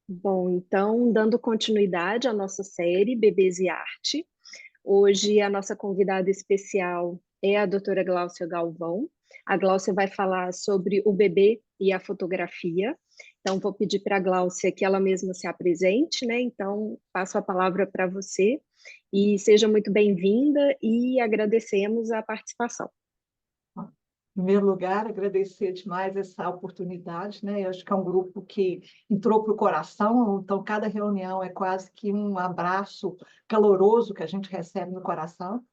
Bom, então, dando continuidade à nossa série Bebês e Arte, hoje a nossa convidada especial é a doutora Gláucia Galvão. A Gláucia vai falar sobre o bebê e a fotografia. Então, vou pedir para a Gláucia que ela mesma se apresente, né? Então, passo a palavra para você e seja muito bem-vinda e agradecemos a participação. Em primeiro lugar, agradecer demais essa oportunidade, né? Eu acho que é um grupo que entrou para o coração, então cada reunião é quase que um abraço caloroso que a gente recebe no coração.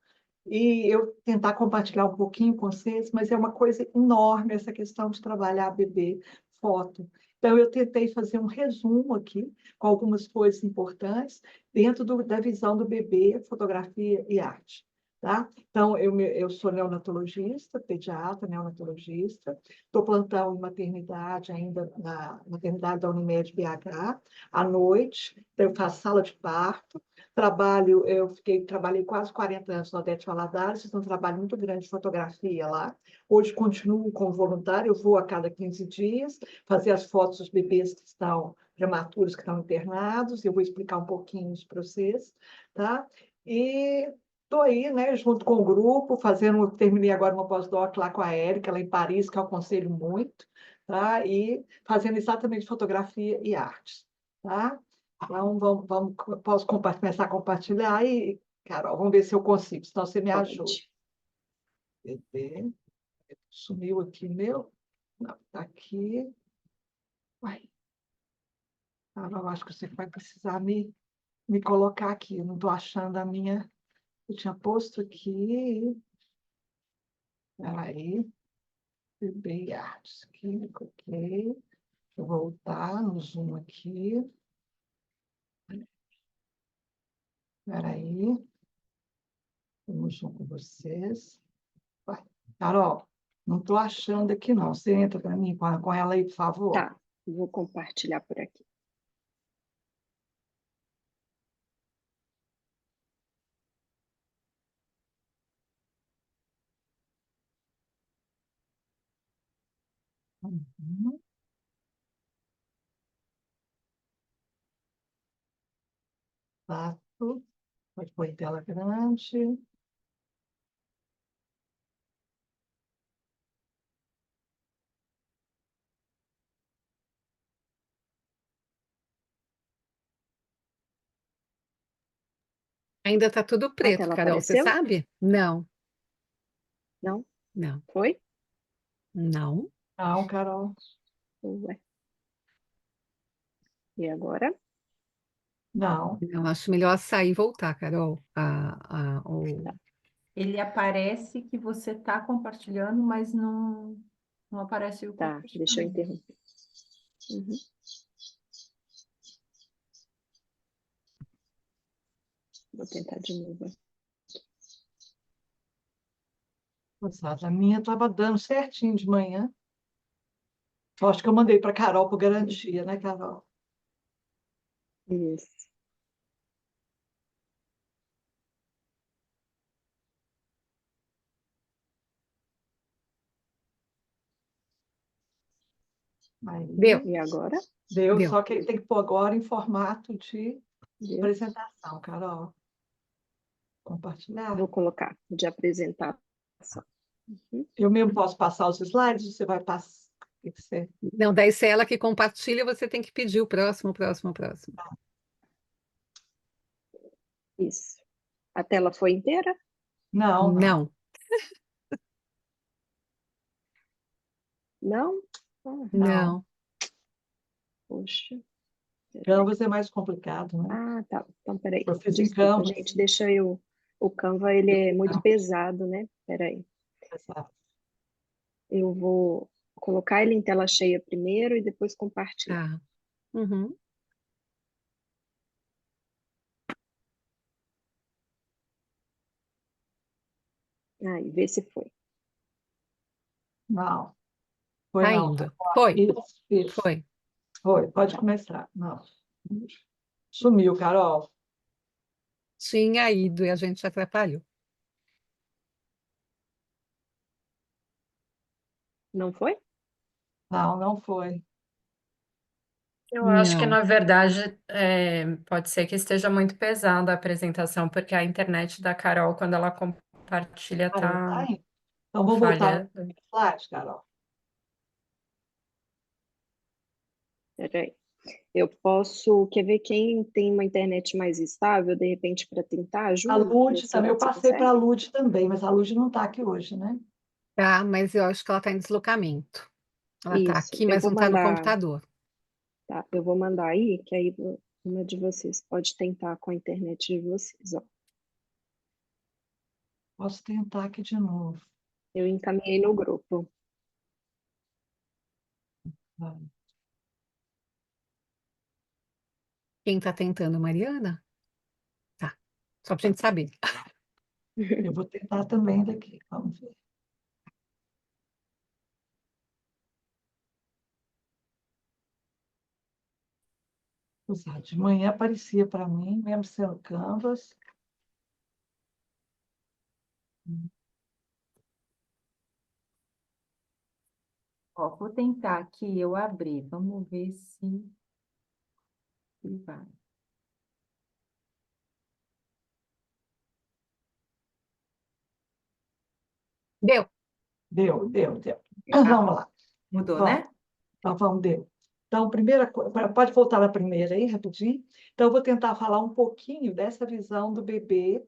E eu tentar compartilhar um pouquinho com vocês, mas é uma coisa enorme essa questão de trabalhar bebê, foto. Então, eu tentei fazer um resumo aqui, com algumas coisas importantes, dentro da visão do bebê, fotografia e arte. Tá? Então, eu sou neonatologista, pediatra, neonatologista, estou plantão em maternidade, ainda na maternidade da Unimed BH, à noite, então eu faço sala de parto, trabalhei quase 40 anos na Odete Valadares, fiz um trabalho muito grande de fotografia lá. Hoje continuo como voluntária, eu vou a cada 15 dias fazer as fotos dos bebês que estão prematuros, que estão internados, eu vou explicar um pouquinho isso para vocês, tá? E estou aí, né, junto com o grupo, terminei agora uma pós-doc lá com a Érica, lá em Paris, que eu aconselho muito, tá? E fazendo exatamente fotografia e artes, tá? Então, posso começar a compartilhar e, Carol, vamos ver se eu consigo, senão você me ajuda. Pode. Bebê, sumiu aqui meu. Não, tá aqui. Uai, Carol, acho que você vai precisar me colocar aqui. Eu não estou achando a minha. Eu tinha posto aqui. Peraí. Bebê e artes. Aqui, ok. Vou voltar no Zoom aqui. Peraí. Vamos Zoom com vocês. Vai. Carol, não estou achando aqui, não. Você entra para mim com ela aí, por favor. Tá, vou compartilhar por aqui. Uhum. Fato. Pode pôr em tela grande. Ainda tá tudo A preto, tela Carol, você apareceu? sabe? Não, Não? não, Foi? não. Não, Carol. Ué. E agora? Não. Eu acho melhor sair e voltar, Carol. Tá. Ele aparece que você está compartilhando, mas não aparece o Tá, deixa eu compartilhamento. interromper. Uhum. Vou tentar de novo. Exato. A minha estava dando certinho de manhã. Eu acho que eu mandei para Carol por garantia, né, Carol? Isso. Deu, Aí, E agora? deu, deu. só que ele tem que pôr agora em formato de Deu. apresentação, Carol. Compartilhar. Vou colocar de apresentação. Uhum. Eu mesmo posso passar os slides, você vai passar. O que que você... Não, daí se é ela que compartilha, você tem que pedir o próximo, o próximo, o próximo. Isso. A tela foi inteira? Não, não. Não, Não? Ah, Não. não. poxa. Peraí. Canvas é mais complicado, né? Ah, tá. Então, peraí. Eu fiz em Desculpa, Canvas. gente. Deixa eu. O Canva, ele é muito pesado, né? Peraí. Exato. Eu vou colocar ele em tela cheia primeiro e depois compartilhar. Tá. Uhum. Aí, vê se foi. Não. Foi Tá não. indo. Foi, Isso. foi. Foi. Pode começar. Não. Sumiu, Carol. Tinha ido e a gente atrapalhou. Não foi? Não, não foi. Eu acho que, Não. na verdade, pode ser que esteja muito pesada a apresentação, porque a internet da Carol, quando ela compartilha, Carol, tá tá aí. Então, vamos voltar falhando. para o slide, Carol. Peraí. Eu posso, quer ver quem tem uma internet mais estável, de repente, para tentar, A Ju? Lud também, eu Você passei para a consegue? Lud também, mas a Lud não está aqui hoje, né? Tá, mas eu acho que ela está em deslocamento. Ela está Isso, aqui, eu mas vou não está no mandar, computador. tá? Eu vou mandar aí, que aí uma de vocês pode tentar com a internet de vocês, ó. Posso tentar aqui de novo. Eu encaminhei no grupo. Vai. Quem está tentando, Mariana? Tá. Só para gente saber. Eu vou tentar também daqui, vamos ver. Usar de manhã aparecia para mim, mesmo sendo Canvas. Ó, vou tentar aqui eu abrir. Vamos ver se vai. Deu. Deu. Ah, Vamos lá. mudou, Vamos. né? Então, vamos, deu. Então, primeira coisa, pode voltar na primeira aí, rapidinho? Então, eu vou tentar falar um pouquinho dessa visão do bebê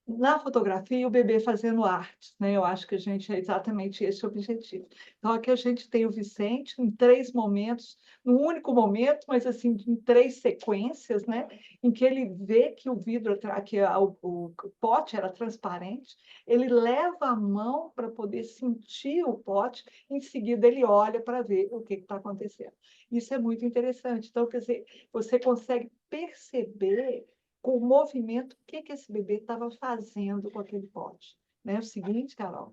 na fotografia e o bebê fazendo arte, né? Eu acho que a gente é exatamente esse o objetivo. Então, aqui a gente tem o Vicente em 3 momentos, num único momento, mas assim, em 3 sequências, né? Em que ele vê que o vidro, o pote era transparente, ele leva a mão para poder sentir o pote, em seguida ele olha para ver o que está acontecendo. Isso é muito interessante. Então, quer dizer, você consegue perceber com o movimento, o que esse bebê estava fazendo com aquele pote. Né? O seguinte, Carol.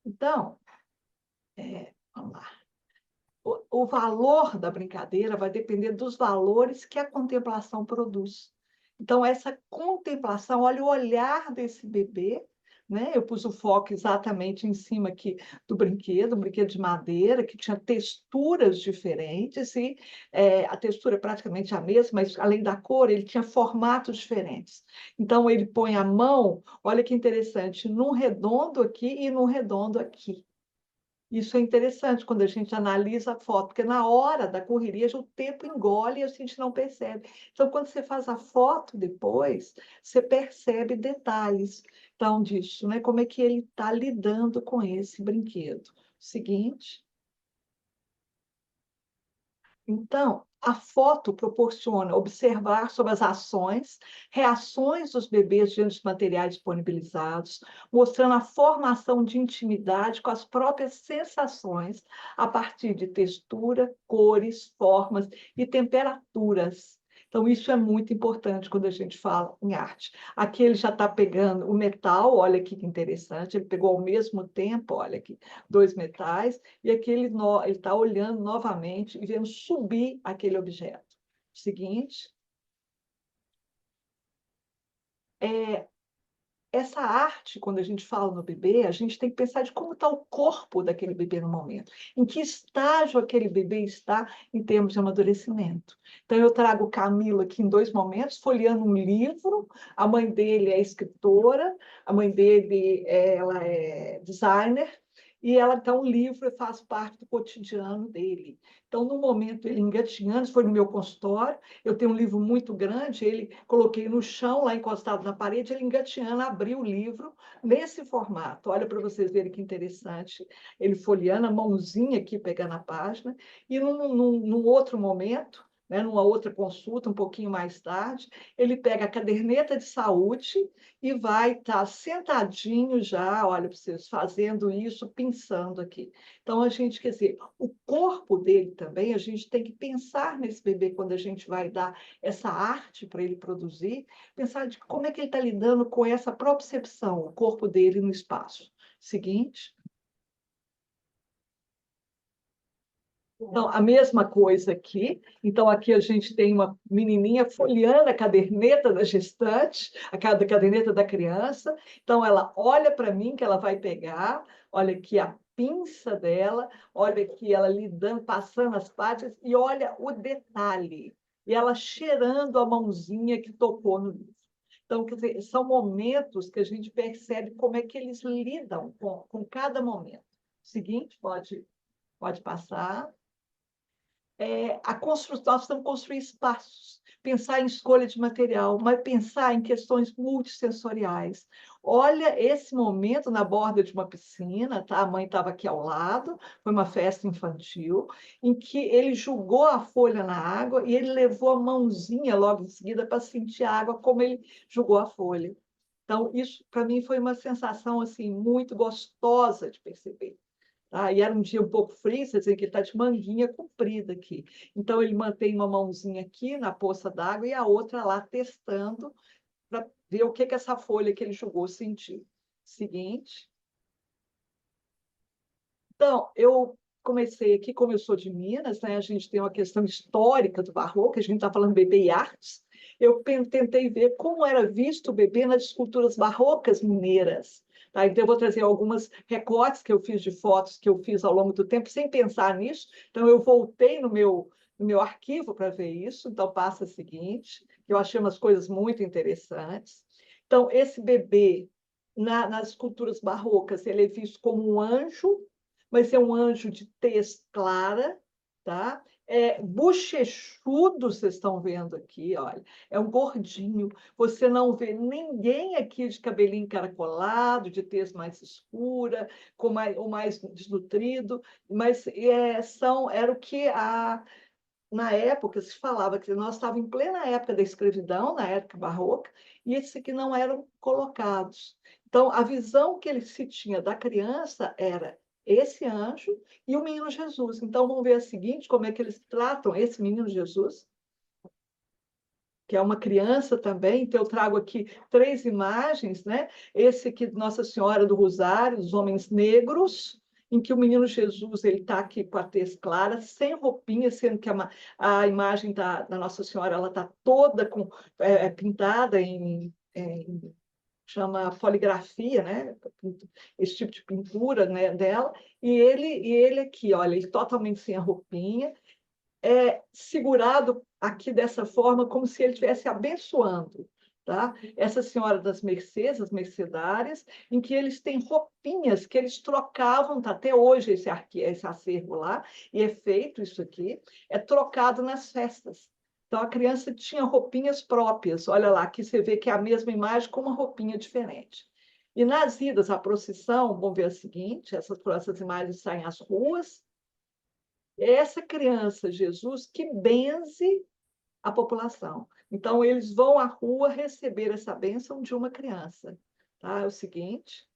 Então, vamos lá. O valor da brincadeira vai depender dos valores que a contemplação produz. Então, essa contemplação, olha o olhar desse bebê, né? Eu pus o foco exatamente em cima aqui do brinquedo, um brinquedo de madeira, que tinha texturas diferentes, e a textura é praticamente a mesma, mas além da cor, ele tinha formatos diferentes. Então, ele põe a mão, olha que interessante, num redondo aqui e num redondo aqui. Isso é interessante quando a gente analisa a foto, porque na hora da correria o tempo engole e a gente não percebe. Então, quando você faz a foto depois, você percebe detalhes então, disso, né? Como é que ele está lidando com esse brinquedo. Seguinte. Então, a foto proporciona observar sobre as ações, reações dos bebês diante dos materiais disponibilizados, mostrando a formação de intimidade com as próprias sensações a partir de textura, cores, formas e temperaturas. Então, isso é muito importante quando a gente fala em arte. Aqui ele já está pegando o metal, olha aqui que interessante, ele pegou ao mesmo tempo, olha aqui, 2 metais, e aqui ele está olhando novamente e vendo subir aquele objeto. Seguinte. Essa arte, quando a gente fala no bebê, a gente tem que pensar de como está o corpo daquele bebê no momento, em que estágio aquele bebê está em termos de amadurecimento. Então, eu trago o Camilo aqui em 2 momentos, folheando um livro, a mãe dele é escritora, a mãe dele ela é designer, e ela, então, o livro faz parte do cotidiano dele. Então, no momento, ele engatinhando, foi no meu consultório, eu tenho um livro muito grande, ele coloquei no chão, lá encostado na parede, ele engatinhando, abriu o livro nesse formato. Olha para vocês verem que interessante. Ele folheando, a mãozinha aqui pegando a página, e num outro momento, né, numa outra consulta, um pouquinho mais tarde, ele pega a caderneta de saúde e vai estar sentadinho já, olha para vocês, fazendo isso, pensando aqui. Então, a gente, quer dizer, o corpo dele também, a gente tem que pensar nesse bebê quando a gente vai dar essa arte para ele produzir, pensar de como é que ele está lidando com essa propriocepção, o corpo dele no espaço. Seguinte. Então, a mesma coisa aqui. Então, aqui a gente tem uma menininha folheando a caderneta da gestante, a caderneta da criança. Então, ela olha para mim, que ela vai pegar, olha aqui a pinça dela, olha aqui, ela lidando, passando as partes, e olha o detalhe, e ela cheirando a mãozinha que tocou no livro. Então, quer dizer, são momentos que a gente percebe como é que eles lidam com cada momento. Seguinte, pode passar. Nós temos que construir espaços, pensar em escolha de material, mas pensar em questões multissensoriais. Olha esse momento na borda de uma piscina, tá? A mãe estava aqui ao lado, foi uma festa infantil, em que ele jogou a folha na água e ele levou a mãozinha logo em seguida para sentir a água como ele jogou a folha. Então, isso para mim foi uma sensação assim muito gostosa de perceber. Tá? E era um dia um pouco frio, quer dizer que ele está de manguinha comprida aqui. Então, ele mantém uma mãozinha aqui na poça d'água e a outra lá testando para ver o que essa folha que ele jogou sentiu. Seguinte. Então, eu comecei aqui, como eu sou de Minas, né, a gente tem uma questão histórica do barroco, a gente está falando bebê e artes. Eu tentei ver como era visto o bebê nas esculturas barrocas mineiras. Tá? Então, eu vou trazer algumas recortes que eu fiz de fotos que eu fiz ao longo do tempo, sem pensar nisso. Então, eu voltei no meu arquivo para ver isso. Então, passa a seguinte, que eu achei umas coisas muito interessantes. Então, esse bebê, nas esculturas barrocas, ele é visto como um anjo, mas é um anjo de tez clara, tá? Bochechudo, vocês estão vendo aqui, olha. É um gordinho. Você não vê ninguém aqui de cabelinho encaracolado, de tez mais escura, ou mais desnutrido, mas era o que na época se falava, que nós estávamos em plena época da escravidão, na época barroca, e esses aqui não eram colocados. Então, a visão que ele se tinha da criança era esse anjo e o menino Jesus. Então, vamos ver a seguinte, como é que eles tratam esse menino Jesus, que é uma criança também. Então, eu trago aqui 3 imagens, né? Esse aqui, Nossa Senhora do Rosário, os homens negros, em que o menino Jesus ele está aqui com a tez clara, sem roupinha, sendo que a imagem da Nossa Senhora ela está toda pintada chama poligrafia, né? Esse tipo de pintura, né, dela. E ele aqui, olha, ele totalmente sem a roupinha, segurado aqui dessa forma, como se ele estivesse abençoando. Tá? Essa senhora das Mercês, as mercedárias, em que eles têm roupinhas que eles trocavam, tá? Até hoje esse acervo lá, e é feito isso aqui, é trocado nas festas. Então, a criança tinha roupinhas próprias. Olha lá, aqui você vê que é a mesma imagem com uma roupinha diferente. E nas idas à procissão, vamos ver a seguinte, essas imagens saem às ruas, essa criança, Jesus, que benze a população. Então, eles vão à rua receber essa bênção de uma criança. Tá? É o seguinte.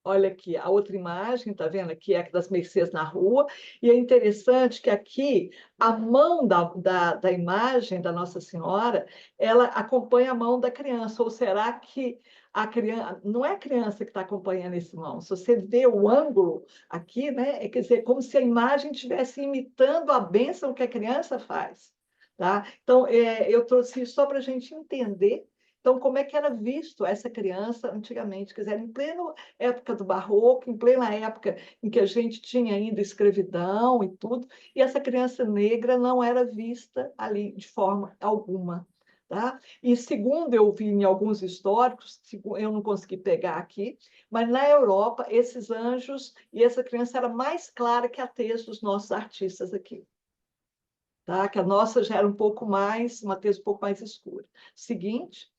Olha aqui, a outra imagem, está vendo aqui, é das Mercês na rua, e é interessante que aqui a mão da imagem da Nossa Senhora, ela acompanha a mão da criança, ou será que a criança, não é a criança que está acompanhando esse mão, se você vê o ângulo aqui, né, quer dizer, como se a imagem estivesse imitando a bênção que a criança faz. Tá? Então, eu trouxe isso só para a gente entender. Então, como é que era visto essa criança antigamente? Quer dizer, em plena época do Barroco, em plena época em que a gente tinha ainda escravidão e tudo, e essa criança negra não era vista ali de forma alguma. Tá? E segundo eu vi em alguns históricos, eu não consegui pegar aqui, mas na Europa, esses anjos e essa criança era mais clara que a tez dos nossos artistas aqui. Tá? Que a nossa já era um pouco mais, uma tez um pouco mais escura. Seguinte.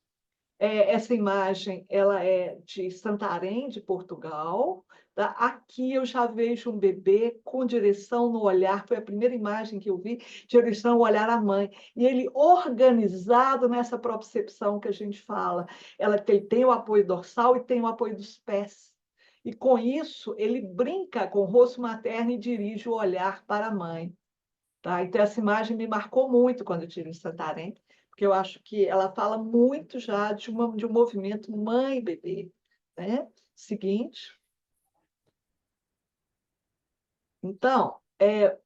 Essa imagem ela é de Santarém, de Portugal. Tá? Aqui eu já vejo um bebê com direção no olhar, foi a primeira imagem que eu vi, direção ao olhar à mãe. E ele organizado nessa propriocepção que a gente fala. Ele tem o apoio dorsal e tem o apoio dos pés. E com isso, ele brinca com o rosto materno e dirige o olhar para a mãe. Tá? Então, essa imagem me marcou muito quando eu estive em Santarém, porque eu acho que ela fala muito já de um movimento mãe-bebê. Né? Seguinte. Então,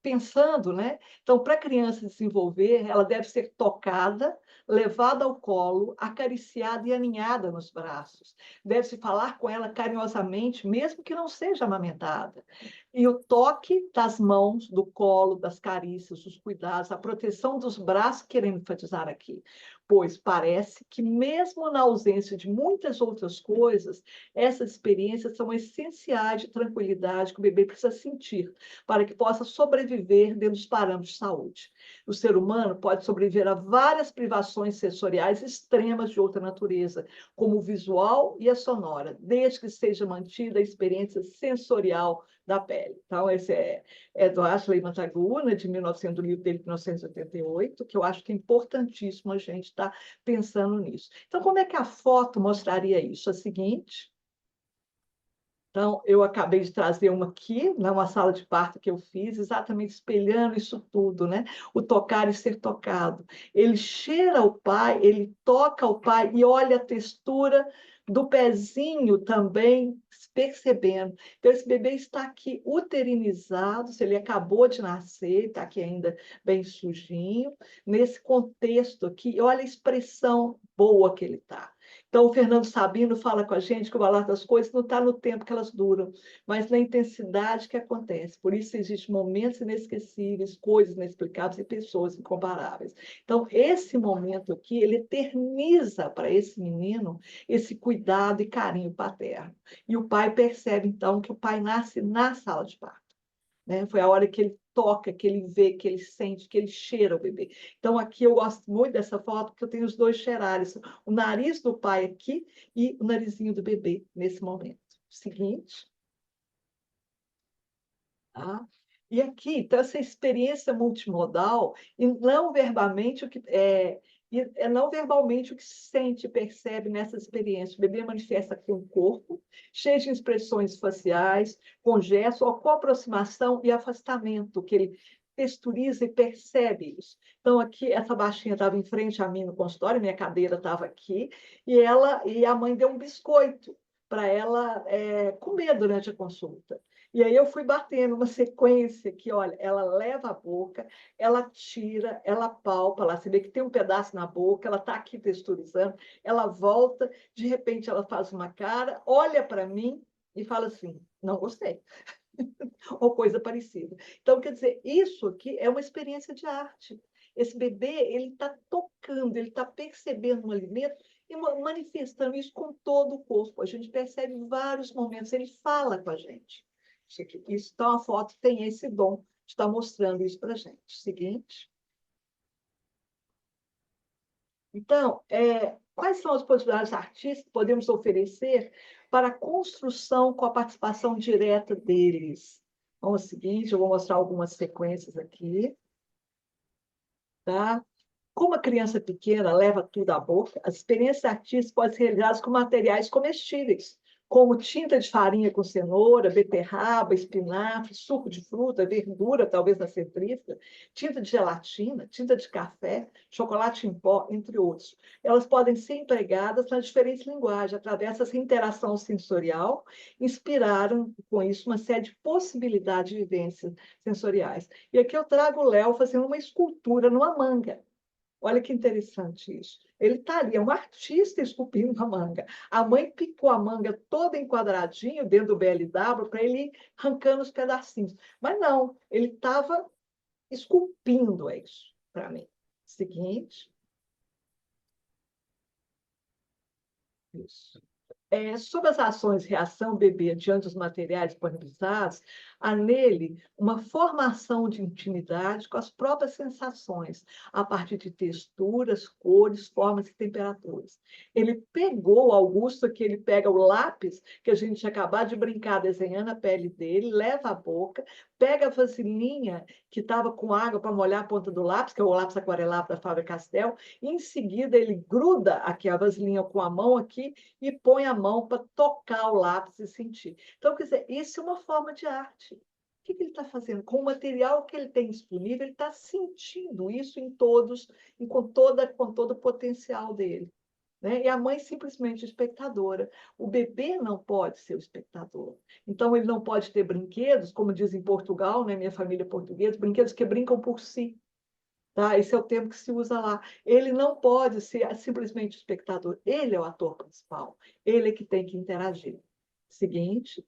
pensando, né? Então, para a criança desenvolver, ela deve ser tocada, levada ao colo, acariciada e aninhada nos braços. Deve-se falar com ela carinhosamente, mesmo que não seja amamentada. E o toque das mãos, do colo, das carícias, dos cuidados, a proteção dos braços, querendo enfatizar aqui, pois parece que, mesmo na ausência de muitas outras coisas, essas experiências são essenciais de tranquilidade que o bebê precisa sentir para que possa sobreviver dentro dos parâmetros de saúde. O ser humano pode sobreviver a várias privações sensoriais extremas de outra natureza, como o visual e a sonora, desde que seja mantida a experiência sensorial da pele. Então, esse é do Ashley Mataguna, de 1900, do livro dele, de 1988, que eu acho que é importantíssimo a gente estar pensando nisso. Então, como é que a foto mostraria isso? A seguinte. Então, eu acabei de trazer uma aqui, né, uma sala de parto que eu fiz, exatamente espelhando isso tudo, né? O tocar e ser tocado. Ele cheira o pai, ele toca o pai e olha a textura do pezinho também, percebendo. Então, esse bebê está aqui uterinizado, se ele acabou de nascer, está aqui ainda bem sujinho, nesse contexto aqui, olha a expressão boa que ele está. Então, o Fernando Sabino fala com a gente que o valor das coisas não está no tempo que elas duram, mas na intensidade que acontece. Por isso, existem momentos inesquecíveis, coisas inexplicáveis e pessoas incomparáveis. Então, esse momento aqui, ele eterniza para esse menino esse cuidado e carinho paterno. E o pai percebe, então, que o pai nasce na sala de parto. Né? Foi a hora que ele toca, que ele vê, que ele sente, que ele cheira o bebê. Então, aqui eu gosto muito dessa foto, porque eu tenho os dois cheirares, o nariz do pai aqui e o narizinho do bebê nesse momento. Seguinte. Tá? E aqui, então, essa experiência multimodal, e não verbalmente o que não verbalmente o que se sente, percebe nessa experiência. O bebê manifesta com o corpo, cheio de expressões faciais, com gestos, ou com aproximação e afastamento, que ele texturiza e percebe isso. Então, aqui, essa baixinha estava em frente a mim no consultório, minha cadeira estava aqui, e a mãe deu um biscoito para ela comer durante a consulta. E aí eu fui batendo uma sequência que, olha, ela leva a boca, ela tira, ela palpa lá, você vê que tem um pedaço na boca, ela está aqui texturizando, ela volta, de repente ela faz uma cara, olha para mim e fala assim, não gostei, ou coisa parecida. Então, quer dizer, isso aqui é uma experiência de arte. Esse bebê, ele está tocando, ele está percebendo um alimento e manifestando isso com todo o corpo. A gente percebe vários momentos, ele fala com a gente. Isso, então, a foto tem esse dom de estar mostrando isso para a gente. Seguinte. Então, quais são as possibilidades artísticas que podemos oferecer para a construção com a participação direta deles? Vamos ao seguinte, eu vou mostrar algumas sequências aqui. Tá? Como a criança pequena leva tudo à boca, as experiências artísticas podem ser realizadas com materiais comestíveis, como tinta de farinha com cenoura, beterraba, espinafre, suco de fruta, verdura, talvez na centrífuga, tinta de gelatina, tinta de café, chocolate em pó, entre outros. Elas podem ser empregadas nas diferentes linguagens, através dessa interação sensorial, inspiraram com isso uma série de possibilidades de vivências sensoriais. E aqui eu trago o Léo fazendo uma escultura numa manga. Olha que interessante isso. Ele está ali, é um artista esculpindo uma manga. A mãe picou a manga toda em quadradinho dentro do BLW para ele ir arrancando os pedacinhos. Mas não, ele estava esculpindo isso para mim. Seguinte. Isso. Sobre as ações reação bebê diante dos materiais disponibilizados, há nele uma formação de intimidade com as próprias sensações, a partir de texturas, cores, formas e temperaturas. Ele pegou, Augusto, que ele pega o lápis, que a gente tinha acabado de brincar desenhando a pele dele, leva à boca, pega a vasilhinha que estava com água para molhar a ponta do lápis, que é o lápis aquarelado da Faber-Castell, e em seguida ele gruda aqui a vasilhinha com a mão aqui e põe a mão para tocar o lápis e sentir. Então, quer dizer, isso é uma forma de arte. O que ele está fazendo? Com o material que ele tem disponível, ele está sentindo isso em todos, e com todo o potencial dele. né? E a mãe simplesmente espectadora. O bebê não pode ser o espectador. Então, ele não pode ter brinquedos, como diz em Portugal, né? Minha família é portuguesa, brinquedos que brincam por si. Tá? Esse é o termo que se usa lá. Ele não pode ser simplesmente espectador. Ele é o ator principal. Ele é que tem que interagir. Seguinte.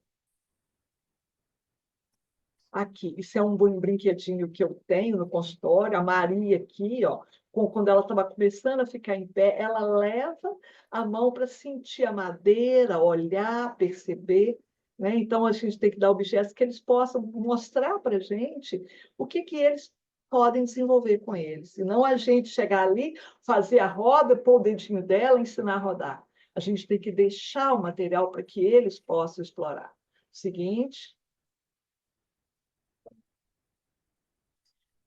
Aqui, isso é um brinquedinho que eu tenho no consultório. A Maria aqui, ó, quando ela estava começando a ficar em pé, ela leva a mão para sentir a madeira, olhar, perceber. Né? Então, a gente tem que dar objetos que eles possam mostrar para a gente o que eles podem desenvolver com eles. E não a gente chegar ali, fazer a roda, pôr o dedinho dela e ensinar a rodar. A gente tem que deixar o material para que eles possam explorar. Seguinte.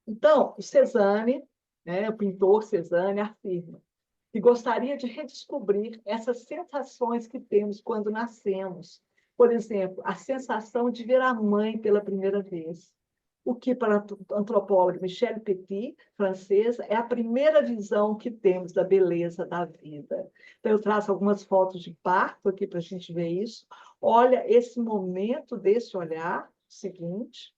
Então, o Cezanne, né, o pintor Cezanne, afirma que gostaria de redescobrir essas sensações que temos quando nascemos. Por exemplo, a sensação de ver a mãe pela primeira vez. O que, para a antropóloga Michelle Petit, francesa, é a primeira visão que temos da beleza da vida. Então, eu traço algumas fotos de parto aqui para a gente ver isso. Olha esse momento desse olhar, seguinte.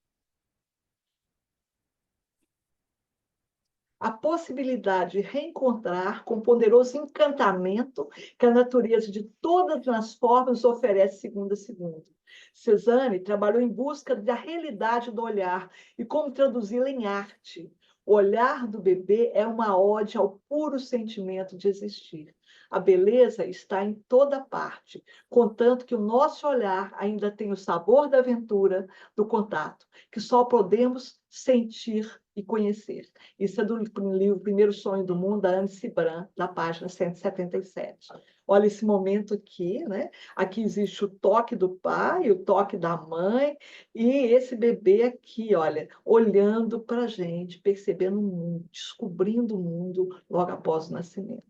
A possibilidade de reencontrar com o poderoso encantamento que a natureza de todas as formas oferece segundo a segundo. Cezanne trabalhou em busca da realidade do olhar e como traduzi-la em arte. O olhar do bebê é uma ode ao puro sentimento de existir. A beleza está em toda parte, contanto que o nosso olhar ainda tem o sabor da aventura, do contato, que só podemos sentir e conhecer. Isso é do livro Primeiro Sonho do Mundo, da Anne Cibran, da página 177. Olha esse momento aqui, né? Aqui existe o toque do pai, o toque da mãe, e esse bebê aqui, olha, olhando para a gente, percebendo o mundo, descobrindo o mundo logo após o nascimento.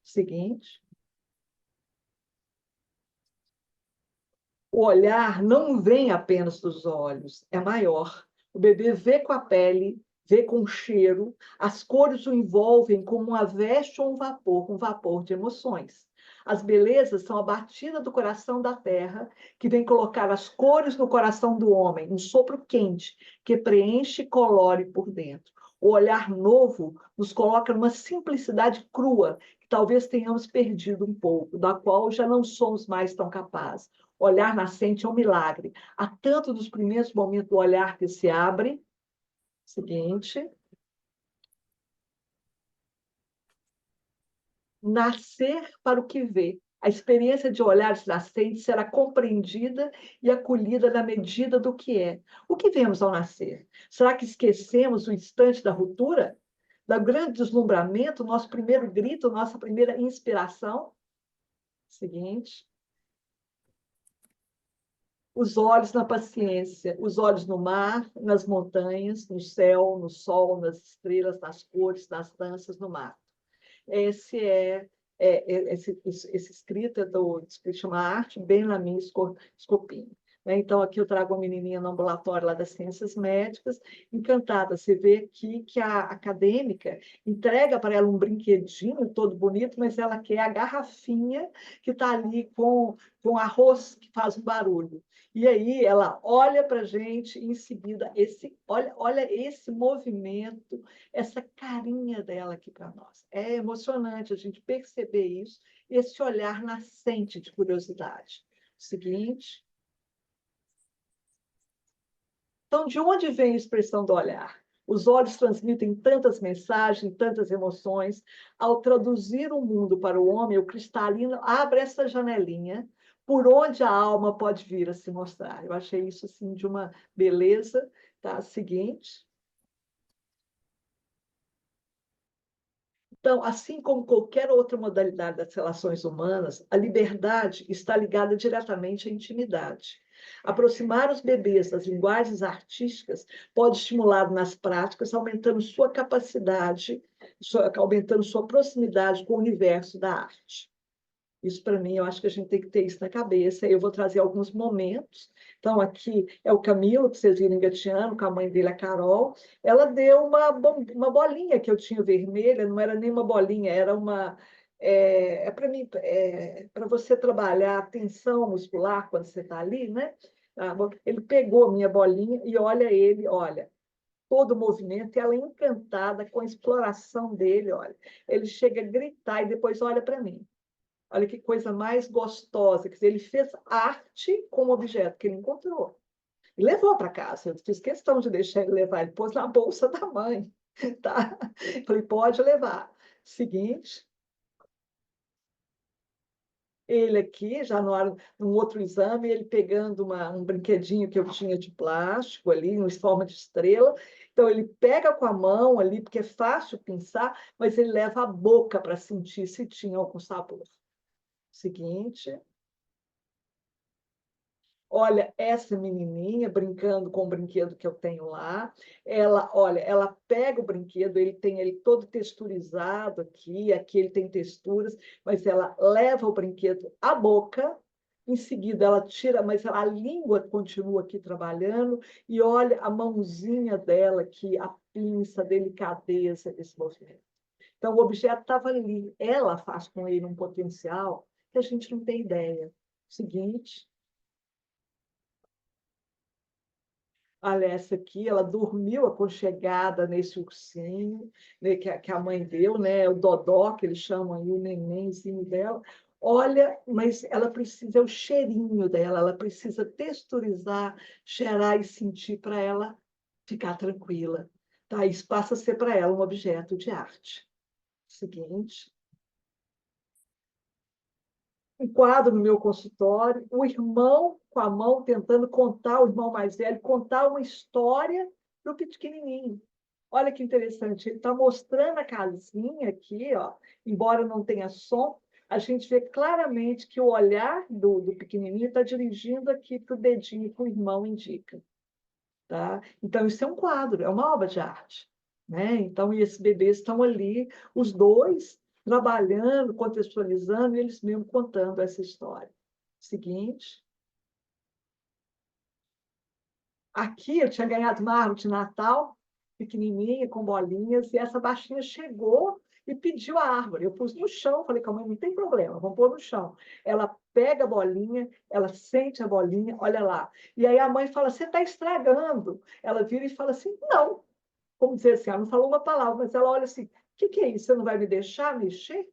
Seguinte. O olhar não vem apenas dos olhos, é maior. O bebê vê com a pele, vê com o cheiro, as cores o envolvem como uma veste ou um vapor de emoções. As belezas são a batida do coração da terra, que vem colocar as cores no coração do homem, um sopro quente, que preenche e colore por dentro. O olhar novo nos coloca numa simplicidade crua, que talvez tenhamos perdido um pouco, da qual já não somos mais tão capazes. Olhar nascente é um milagre. Há tanto dos primeiros momentos do olhar que se abre. Seguinte. Nascer para o que vê. A experiência de olhares nascentes será compreendida e acolhida na medida do que é. O que vemos ao nascer? Será que esquecemos o instante da ruptura? Do grande deslumbramento, nosso primeiro grito, nossa primeira inspiração? Seguinte. Os olhos na paciência, os olhos no mar, nas montanhas, no céu, no sol, nas estrelas, nas cores, nas danças, no mar. Esse escrito é do que chama Arte Ben-Lamy Scopini. Então, aqui eu trago uma menininha no ambulatório lá das ciências médicas, encantada. Você vê aqui que a acadêmica entrega para ela um brinquedinho todo bonito, mas ela quer a garrafinha que está ali com arroz que faz um barulho. E aí ela olha para a gente e, em seguida, olha esse movimento, essa carinha dela aqui para nós. É emocionante a gente perceber isso, esse olhar nascente de curiosidade. Seguinte. Então, de onde vem a expressão do olhar? Os olhos transmitem tantas mensagens, tantas emoções. Ao traduzir o mundo para o homem, o cristalino abre essa janelinha por onde a alma pode vir a se mostrar. Eu achei isso assim, de uma beleza. Tá? Seguinte. Então, assim como qualquer outra modalidade das relações humanas, a liberdade está ligada diretamente à intimidade. Aproximar os bebês das linguagens artísticas pode estimular nas práticas, aumentando sua capacidade, aumentando sua proximidade com o universo da arte. Isso, para mim, eu acho que a gente tem que ter isso na cabeça. Eu vou trazer alguns momentos. Então, aqui é o Camilo, que vocês viram engateando, com a mãe dele, a Carol. Ela deu uma bolinha que eu tinha vermelha, não era nem uma bolinha, era para mim, para você trabalhar a tensão muscular quando você está ali, né? Ele pegou a minha bolinha e olha ele, olha, todo o movimento, e ela é encantada com a exploração dele, olha. Ele chega a gritar e depois olha para mim. Olha que coisa mais gostosa. Quer dizer, ele fez arte com o objeto que ele encontrou. E levou para casa. Eu fiz questão de deixar ele levar. Ele pôs na bolsa da mãe. Tá? Falei, pode levar. Seguinte, ele aqui, já num outro exame, ele pegando um brinquedinho que eu tinha de plástico ali, em forma de estrela. Então, ele pega com a mão ali, porque é fácil pensar, mas ele leva a boca para sentir se tinha algum sabor. Seguinte. Olha, essa menininha brincando com o brinquedo que eu tenho lá, olha, ela pega o brinquedo, ele tem ele todo texturizado aqui ele tem texturas, mas ela leva o brinquedo à boca, em seguida ela tira, mas a língua continua aqui trabalhando, e olha a mãozinha dela aqui, a pinça, a delicadeza desse movimento. Então, o objeto estava ali, ela faz com ele um potencial que a gente não tem ideia. Seguinte. Olha, essa aqui, ela dormiu aconchegada nesse ursinho, né, que a mãe deu, né, o Dodó, que eles chamam aí, o nenenzinho dela. Olha, mas ela precisa, é o cheirinho dela, ela precisa texturizar, cheirar e sentir para ela ficar tranquila. Tá? Isso passa a ser para ela um objeto de arte. Seguinte. Um quadro no meu consultório, o irmão com a mão tentando contar, o irmão mais velho, contar uma história para o pequenininho. Olha que interessante, ele está mostrando a casinha aqui, ó, embora não tenha som, a gente vê claramente que o olhar do pequenininho está dirigindo aqui para o dedinho que o irmão indica. Tá? Então, isso é um quadro, é uma obra de arte. Né? Então, e esses bebês estão ali, os dois, trabalhando, contextualizando, e eles mesmos contando essa história. Seguinte. Aqui eu tinha ganhado uma árvore de Natal, pequenininha, com bolinhas, e essa baixinha chegou e pediu a árvore. Eu pus no chão, falei com a mãe, não tem problema, vamos pôr no chão. Ela pega a bolinha, ela sente a bolinha, olha lá. E aí a mãe fala, você está estragando. Ela vira e fala assim, não. Como dizer assim, ela não falou uma palavra, mas ela olha assim, o que é isso? Você não vai me deixar mexer?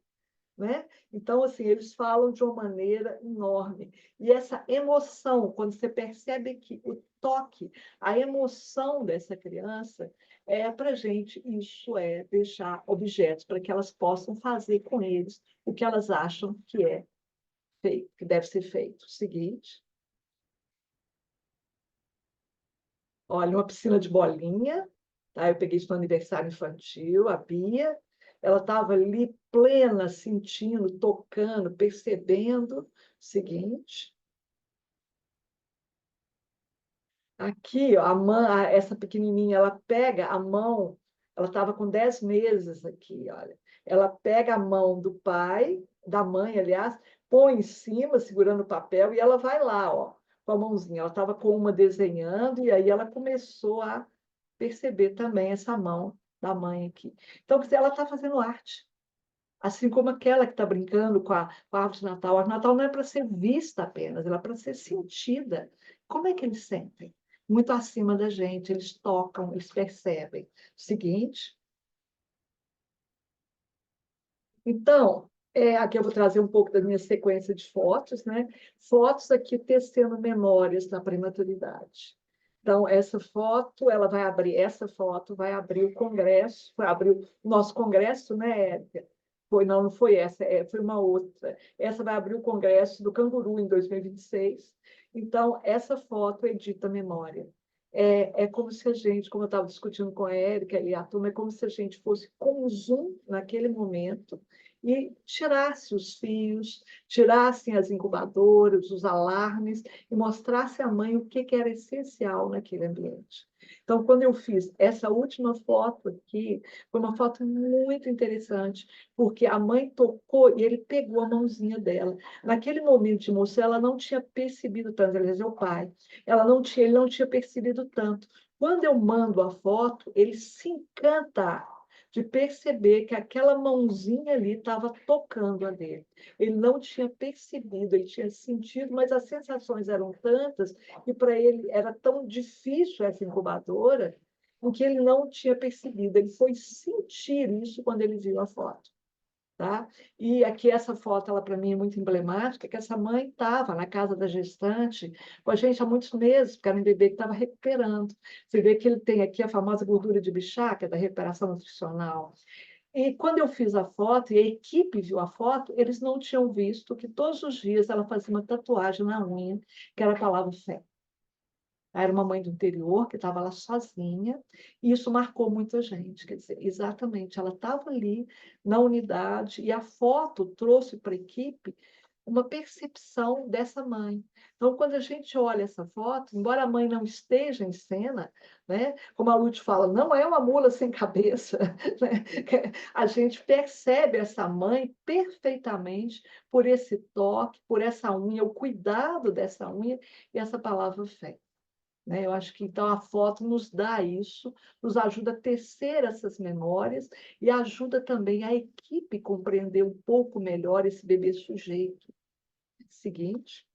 Né? Então, assim, eles falam de uma maneira enorme. E essa emoção, quando você percebe que o toque, a emoção dessa criança, para a gente, isso é deixar objetos para que elas possam fazer com eles o que elas acham que é feito, que deve ser feito. Seguinte. Olha, uma piscina de bolinha, tá? Eu peguei isso no aniversário infantil, a Bia, ela estava ali plena, sentindo, tocando, percebendo. Seguinte. Aqui, ó, essa pequenininha, ela pega a mão, ela estava com 10 meses aqui, olha. Ela pega a mão do pai, da mãe, aliás, põe em cima, segurando o papel, e ela vai lá, ó, com a mãozinha. Ela estava com uma desenhando, e aí ela começou a perceber também essa mão da mãe aqui. Então, quer dizer, ela está fazendo arte. Assim como aquela que está brincando com a árvore de Natal. A árvore de Natal não é para ser vista apenas, ela é para ser sentida. Como é que eles sentem? Muito acima da gente, eles tocam, eles percebem. Seguinte. Então, aqui eu vou trazer um pouco da minha sequência de fotos, né? Fotos aqui tecendo memórias da prematuridade. Então, essa foto vai abrir o congresso, vai abrir o nosso congresso, né, Érica? Não foi essa, foi uma outra. Essa vai abrir o congresso do Canguru em 2026. Então, essa foto edita a memória. É como se a gente, como eu estava discutindo com a Érica e a turma, é como se a gente fosse com um zoom naquele momento e tirasse os fios, tirassem as incubadoras, os alarmes, e mostrasse à mãe o que era essencial naquele ambiente. Então, quando eu fiz essa última foto aqui, foi uma foto muito interessante, porque a mãe tocou e ele pegou a mãozinha dela. Naquele momento de emoção, ela não tinha percebido tanto, aliás, é o pai, ele não tinha percebido tanto. Quando eu mando a foto, ele se encanta de perceber que aquela mãozinha ali estava tocando a dele. Ele não tinha percebido, ele tinha sentido, mas as sensações eram tantas e para ele era tão difícil essa incubadora, em que ele não tinha percebido. Ele foi sentir isso quando ele viu a foto. Tá? E aqui essa foto, ela para mim é muito emblemática, que essa mãe estava na casa da gestante com a gente há muitos meses, porque era um bebê que estava recuperando. Você vê que ele tem aqui a famosa gordura de Bichat, que é da recuperação nutricional. E quando eu fiz a foto, e a equipe viu a foto, eles não tinham visto que todos os dias ela fazia uma tatuagem na unha, que era a palavra fé. Era uma mãe do interior que estava lá sozinha, e isso marcou muita gente. Quer dizer, exatamente, ela estava ali na unidade, e a foto trouxe para a equipe uma percepção dessa mãe. Então, quando a gente olha essa foto, embora a mãe não esteja em cena, né, como a Lute fala, não é uma mula sem cabeça, né? A gente percebe essa mãe perfeitamente por esse toque, por essa unha, o cuidado dessa unha e essa palavra fé. Né? Eu acho que então a foto nos dá isso, nos ajuda a tecer essas memórias e ajuda também a equipe compreender um pouco melhor esse bebê sujeito. Seguinte.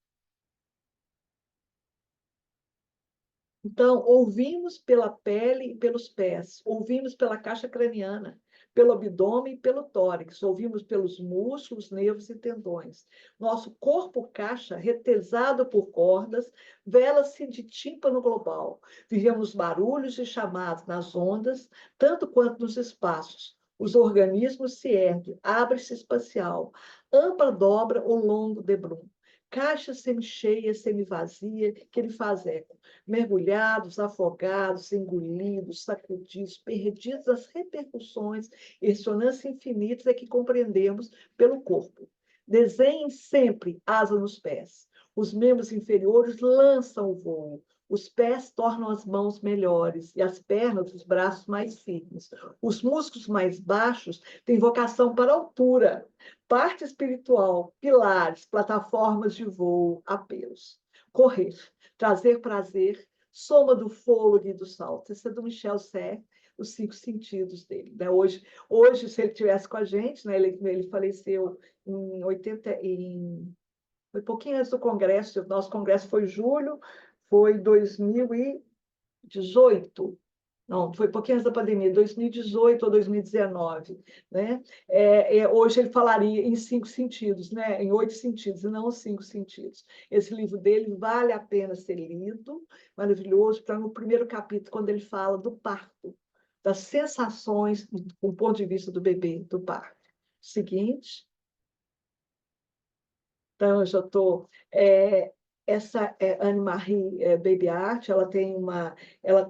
Então, ouvimos pela pele e pelos pés, ouvimos pela caixa craniana, pelo abdômen e pelo tórax, ouvimos pelos músculos, nervos e tendões. Nosso corpo caixa, retesado por cordas, vela-se de tímpano global. Vivemos barulhos e chamados nas ondas, tanto quanto nos espaços. Os organismos se erguem, abre-se espacial, ampla dobra o longo debrum. Caixa semi-cheia, semi-vazia, que ele faz eco. Mergulhados, afogados, engolidos, sacudidos, perdidos as repercussões e ressonâncias infinitas é que compreendemos pelo corpo. Desenhem sempre asa nos pés. Os membros inferiores lançam o voo. Os pés tornam as mãos melhores e as pernas, os braços mais firmes. Os músculos mais baixos têm vocação para a altura. Parte espiritual, pilares, plataformas de voo, apelos. Correr, trazer prazer, soma do fôlego e do salto. Esse é do Michel Serres, os 5 sentidos dele. Né? Hoje, se ele estivesse com a gente, né? Ele faleceu em 80, foi pouquinho antes do congresso, o nosso congresso foi em julho, foi 2018. Não, foi pouquinho antes da pandemia, 2018 ou 2019. Né? Hoje ele falaria em 5 sentidos, né? Em 8 sentidos, e não os 5 sentidos. Esse livro dele vale a pena ser lido, maravilhoso, para no primeiro capítulo, quando ele fala do parto, das sensações, do ponto de vista do bebê, do parto. Seguinte. Então, eu já estou... essa Anne-Marie Baby Art, ela tem ela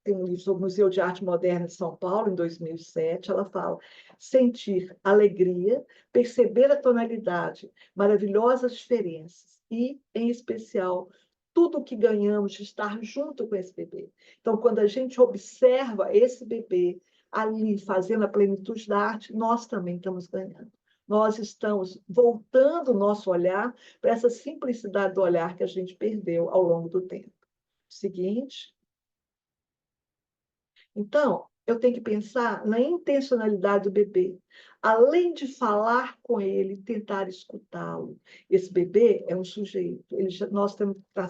tem um livro sobre o Museu de Arte Moderna de São Paulo, em 2007. Ela fala: sentir alegria, perceber a tonalidade, maravilhosas diferenças e, em especial, tudo o que ganhamos de estar junto com esse bebê. Então, quando a gente observa esse bebê ali fazendo a plenitude da arte, nós também estamos ganhando. Nós estamos voltando o nosso olhar para essa simplicidade do olhar que a gente perdeu ao longo do tempo. Seguinte. Então, eu tenho que pensar na intencionalidade do bebê. Além de falar com ele, tentar escutá-lo. Esse bebê é um sujeito.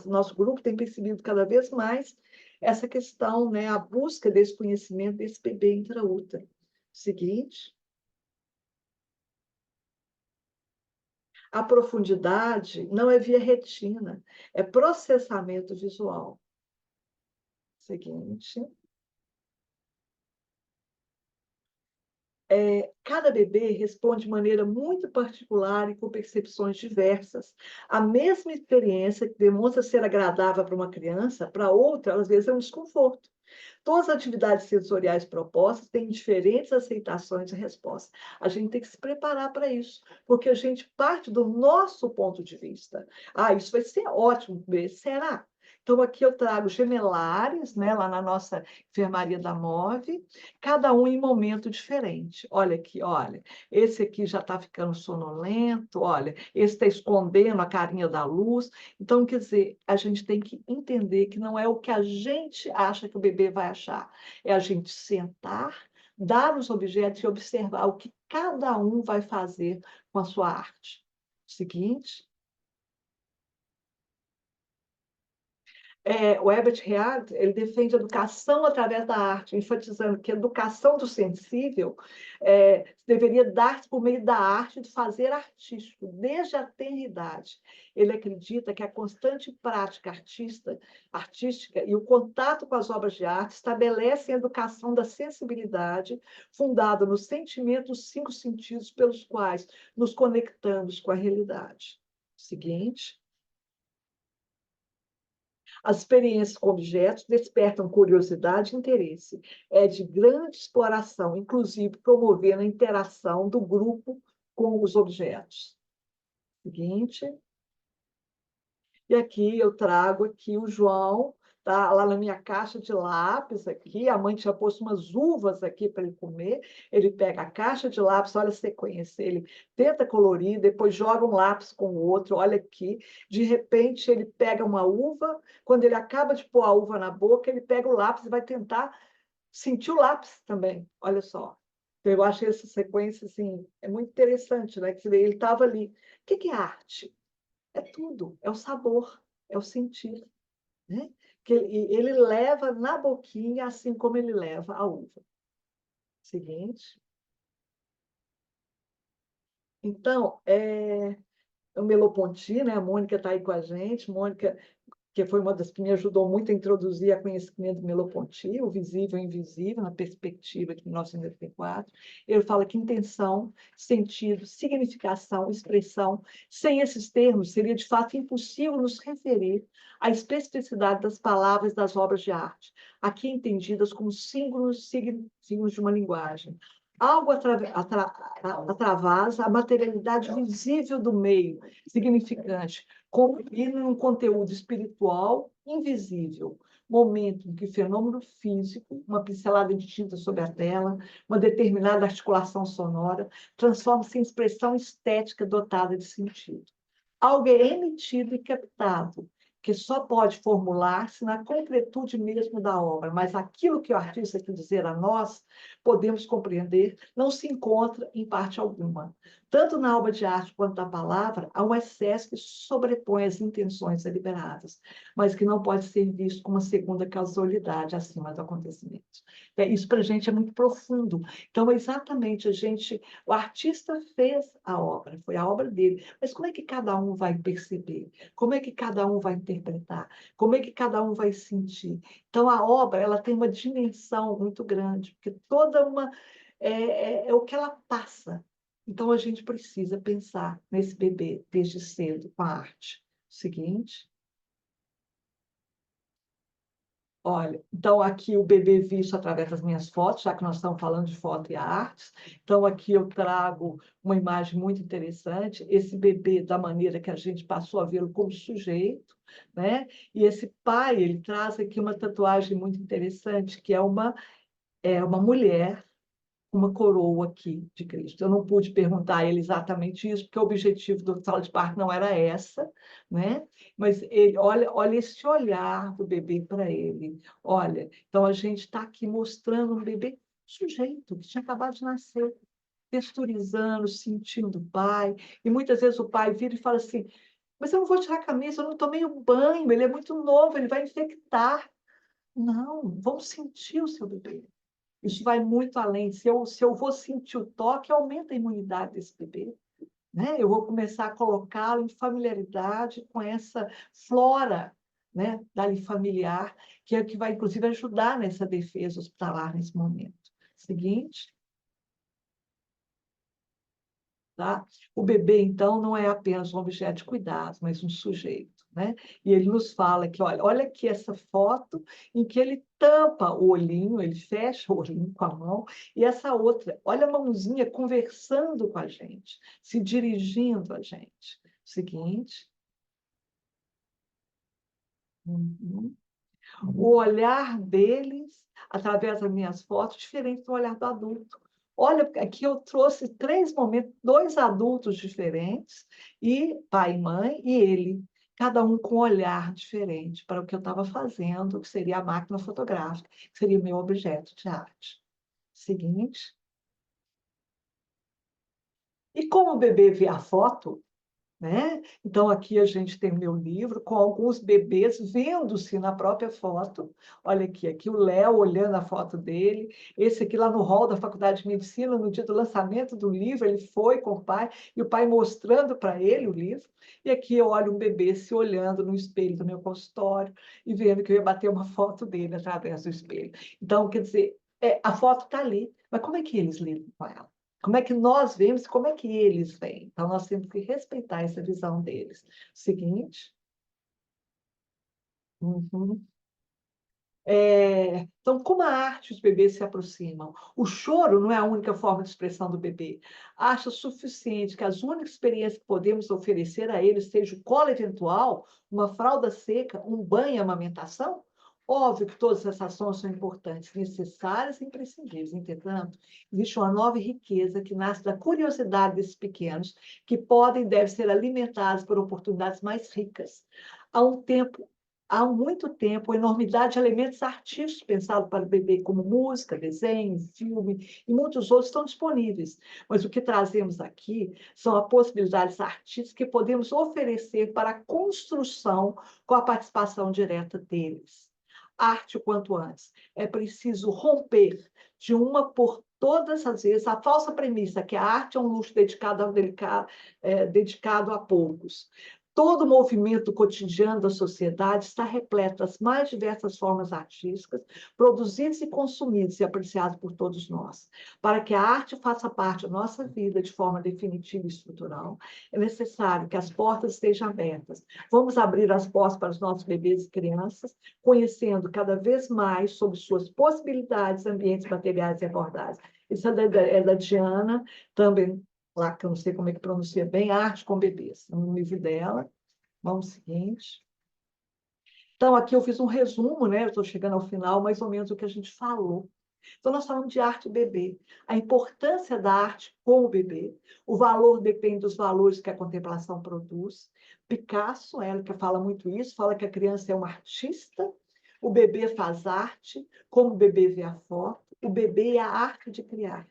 Nosso grupo tem percebido cada vez mais essa questão, né, a busca desse conhecimento desse bebê intraútero. Seguinte. A profundidade não é via retina, é processamento visual. Seguinte. Cada bebê responde de maneira muito particular e com percepções diversas. A mesma experiência que demonstra ser agradável para uma criança, para outra, às vezes, é um desconforto. Todas as atividades sensoriais propostas têm diferentes aceitações e respostas. A gente tem que se preparar para isso, porque a gente parte do nosso ponto de vista. Isso vai ser ótimo, será? Então, aqui eu trago gemelares, né, lá na nossa enfermaria da MOVE, cada um em momento diferente. Olha aqui, olha, esse aqui já está ficando sonolento, olha, esse está escondendo a carinha da luz. Então, quer dizer, a gente tem que entender que não é o que a gente acha que o bebê vai achar, é a gente sentar, dar os objetos e observar o que cada um vai fazer com a sua arte. Seguinte. O Herbert Read, ele defende a educação através da arte, enfatizando que a educação do sensível deveria dar-se por meio da arte, do fazer artístico, desde a tenridade. Ele acredita que a constante prática artística e o contato com as obras de arte estabelecem a educação da sensibilidade, fundada no sentimento dos 5 sentidos pelos quais nos conectamos com a realidade. Seguinte. As experiências com objetos despertam curiosidade e interesse. É de grande exploração, inclusive promovendo a interação do grupo com os objetos. Seguinte. E aqui eu trago aqui o João, tá lá na minha caixa de lápis aqui, a mãe tinha posto umas uvas aqui para ele comer, ele pega a caixa de lápis, olha a sequência, ele tenta colorir, depois joga um lápis com o outro, olha aqui, de repente ele pega uma uva, quando ele acaba de pôr a uva na boca, ele pega o lápis e vai tentar sentir o lápis também, olha só. Então, eu acho essa sequência, assim, é muito interessante, né? Que você vê, ele estava ali. O que é arte? É tudo, é o sabor, é o sentir, né? Que ele leva na boquinha, assim como ele leva a uva. Seguinte. Então, o Merleau-Ponty, né? A Mônica está aí com a gente. Mônica, que foi uma das que me ajudou muito a introduzir o conhecimento do Merleau-Ponty, o visível e o invisível, na perspectiva de 1984. Ele fala que intenção, sentido, significação, expressão, sem esses termos, seria de fato impossível nos referir à especificidade das palavras das obras de arte, aqui entendidas como símbolos de uma linguagem. Algo atravessa a materialidade visível do meio, significante, e num conteúdo espiritual invisível, momento em que o fenômeno físico, uma pincelada de tinta sobre a tela, uma determinada articulação sonora, transforma-se em expressão estética dotada de sentido. Algo é emitido e captado, que só pode formular-se na concretude mesmo da obra, mas aquilo que o artista quer dizer a nós, podemos compreender, não se encontra em parte alguma. Tanto na obra de arte quanto na palavra, há um excesso que sobrepõe as intenções deliberadas, mas que não pode ser visto como uma segunda causalidade acima do acontecimento. Isso para a gente é muito profundo. Então, exatamente, o artista fez a obra, foi a obra dele, mas como é que cada um vai perceber? Como é que cada um vai interpretar? Como é que cada um vai sentir? Então, a obra ela tem uma dimensão muito grande, porque toda uma... é o que ela passa. Então, a gente precisa pensar nesse bebê desde cedo com a arte. Seguinte. Olha, então aqui o bebê visto através das minhas fotos, já que nós estamos falando de foto e artes. Então aqui eu trago uma imagem muito interessante, esse bebê da maneira que a gente passou a vê-lo como sujeito, né? E esse pai, ele traz aqui uma tatuagem muito interessante, que é uma mulher, uma coroa aqui de Cristo. Eu não pude perguntar a ele exatamente isso, porque o objetivo do sala de parto não era essa, né? Mas ele, olha esse olhar do bebê para ele. Olha, então a gente está aqui mostrando um bebê sujeito, que tinha acabado de nascer, texturizando, sentindo o pai. E muitas vezes o pai vira e fala assim, mas eu não vou tirar a camisa, eu não tomei um banho, ele é muito novo, ele vai infectar. Não, vamos sentir o seu bebê. Isso vai muito além. Se eu vou sentir o toque, aumenta a imunidade desse bebê, né? Eu vou começar a colocá-lo em familiaridade com essa flora, né, dali familiar, que é o que vai, inclusive, ajudar nessa defesa hospitalar nesse momento. Seguinte. Tá? O bebê, então, não é apenas um objeto de cuidado, mas um sujeito, né? E ele nos fala que, olha aqui essa foto em que ele tampa o olhinho, ele fecha o olhinho com a mão, e essa outra, olha a mãozinha conversando com a gente, se dirigindo a gente. Seguinte. Uhum. O olhar deles, através das minhas fotos, diferente do olhar do adulto. Olha, aqui eu trouxe 3 momentos, 2 adultos diferentes, e pai e mãe, e ele, cada um com um olhar diferente para o que eu estava fazendo, que seria a máquina fotográfica, que seria o meu objeto de arte. Seguinte. E como o bebê vê a foto, né? Então, aqui a gente tem o meu livro com alguns bebês vendo-se na própria foto. Olha aqui o Léo olhando a foto dele. Esse aqui lá no hall da Faculdade de Medicina, no dia do lançamento do livro, ele foi com o pai, e o pai mostrando para ele o livro. E aqui eu olho um bebê se olhando no espelho do meu consultório e vendo que eu ia bater uma foto dele através do espelho. Então, quer dizer, a foto está ali, mas como é que eles lidam com ela? Como é que nós vemos e como é que eles veem? Então, nós temos que respeitar essa visão deles. Seguinte. Uhum. Então, como a arte os bebês se aproximam? O choro não é a única forma de expressão do bebê. Acha suficiente que as únicas experiências que podemos oferecer a eles seja o colo eventual, uma fralda seca, um banho e amamentação? Óbvio que todas essas ações são importantes, necessárias e imprescindíveis. Entretanto, existe uma nova riqueza que nasce da curiosidade desses pequenos, que podem e devem ser alimentados por oportunidades mais ricas. Há muito tempo, a enormidade de elementos artísticos pensados para o bebê, como música, desenho, filme e muitos outros estão disponíveis. Mas o que trazemos aqui são as possibilidades artísticas que podemos oferecer para a construção com a participação direta deles. Arte o quanto antes. É preciso romper de uma por todas as vezes a falsa premissa que a arte é um luxo dedicado a poucos. Todo o movimento cotidiano da sociedade está repleto das mais diversas formas artísticas, produzidas e consumidas e apreciadas por todos nós. Para que a arte faça parte da nossa vida de forma definitiva e estrutural, é necessário que as portas estejam abertas. Vamos abrir as portas para os nossos bebês e crianças, conhecendo cada vez mais sobre suas possibilidades, ambientes materiais e abordagens. Isso é da Diana, também lá, que eu não sei como é que pronuncia bem, Arte com Bebês, no livro dela. Vamos seguinte. Então, aqui eu fiz um resumo, né? Eu estou chegando ao final, mais ou menos, do que a gente falou. Então, nós falamos de arte bebê, a importância da arte com o bebê, o valor depende dos valores que a contemplação produz. Picasso, ela que fala muito isso, fala que a criança é uma artista, o bebê faz arte, como o bebê vê a foto, o bebê é a arte de criar.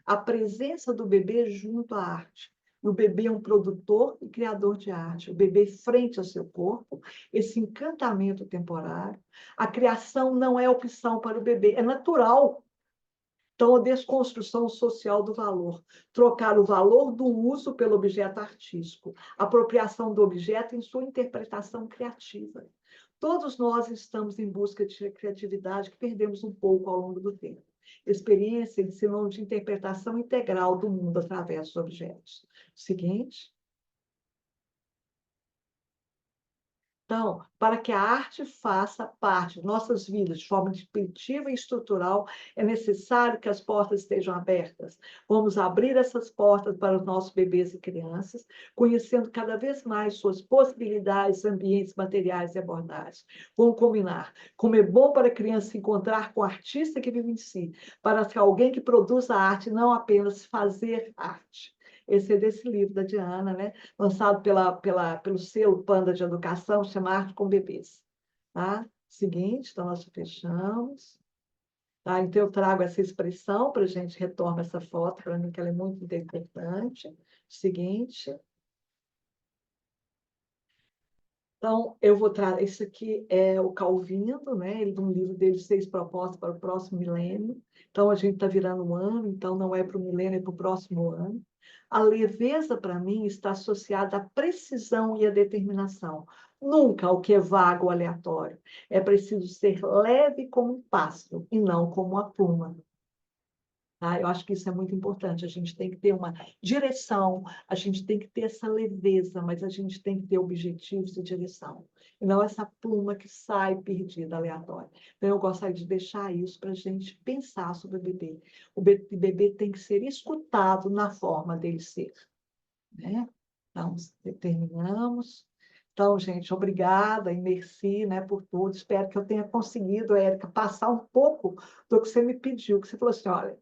A presença do bebê junto à arte. O bebê é um produtor e criador de arte. O bebê frente ao seu corpo, esse encantamento temporário. A criação não é opção para o bebê, é natural. Então, a desconstrução social do valor. Trocar o valor do uso pelo objeto artístico. Apropriação do objeto em sua interpretação criativa. Todos nós estamos em busca de criatividade que perdemos um pouco ao longo do tempo. Experiência de sinônimo de interpretação integral do mundo através dos objetos. Seguinte. Então, para que a arte faça parte de nossas vidas de forma definitiva e estrutural, é necessário que as portas estejam abertas. Vamos abrir essas portas para os nossos bebês e crianças, conhecendo cada vez mais suas possibilidades, ambientes materiais e abordagens. Vamos combinar como é bom para a criança se encontrar com o artista que vive em si, para que alguém que produza arte, não apenas fazer arte. Esse é desse livro da Diana, né? Lançado pelo selo Panda de Educação, chama Arte com Bebês. Tá? Seguinte, então nós fechamos. Tá? Então eu trago essa expressão para a gente retomar essa foto, para mim que ela é muito importante. Seguinte. Então, eu vou trazer. Isso aqui é o Calvino, né? Ele, um livro dele, 6 propostas para o próximo milênio. Então, a gente está virando um ano, então não é para o milênio, é para o próximo ano. A leveza, para mim, está associada à precisão e à determinação. Nunca o que é vago ou aleatório. É preciso ser leve como um pássaro e não como uma pluma. Tá? Eu acho que isso é muito importante. A gente tem que ter uma direção, a gente tem que ter essa leveza, mas a gente tem que ter objetivos e direção. E não essa pluma que sai perdida, aleatória. Então, eu gostaria de deixar isso para a gente pensar sobre o bebê. O bebê tem que ser escutado na forma dele ser. Né? Então, terminamos. Então, gente, obrigada e merci, né, por tudo. Espero que eu tenha conseguido, Érica, passar um pouco do que você me pediu, que você falou assim, olha,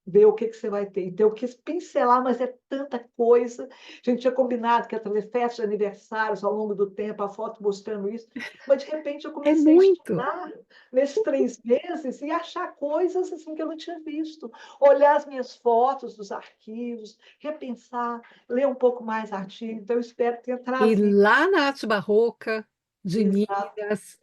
ver o que que você vai ter. Então, eu quis pincelar, mas é tanta coisa. A gente tinha combinado que ia trazer festas de aniversários ao longo do tempo, a foto mostrando isso, mas de repente eu É comecei a muito. estudar nesses 3 meses e achar coisas assim que eu não tinha visto. Olhar as minhas fotos dos arquivos, repensar, ler um pouco mais artigo. Então, eu espero ter E trazido. lá na arte barroca de Exato. Minas,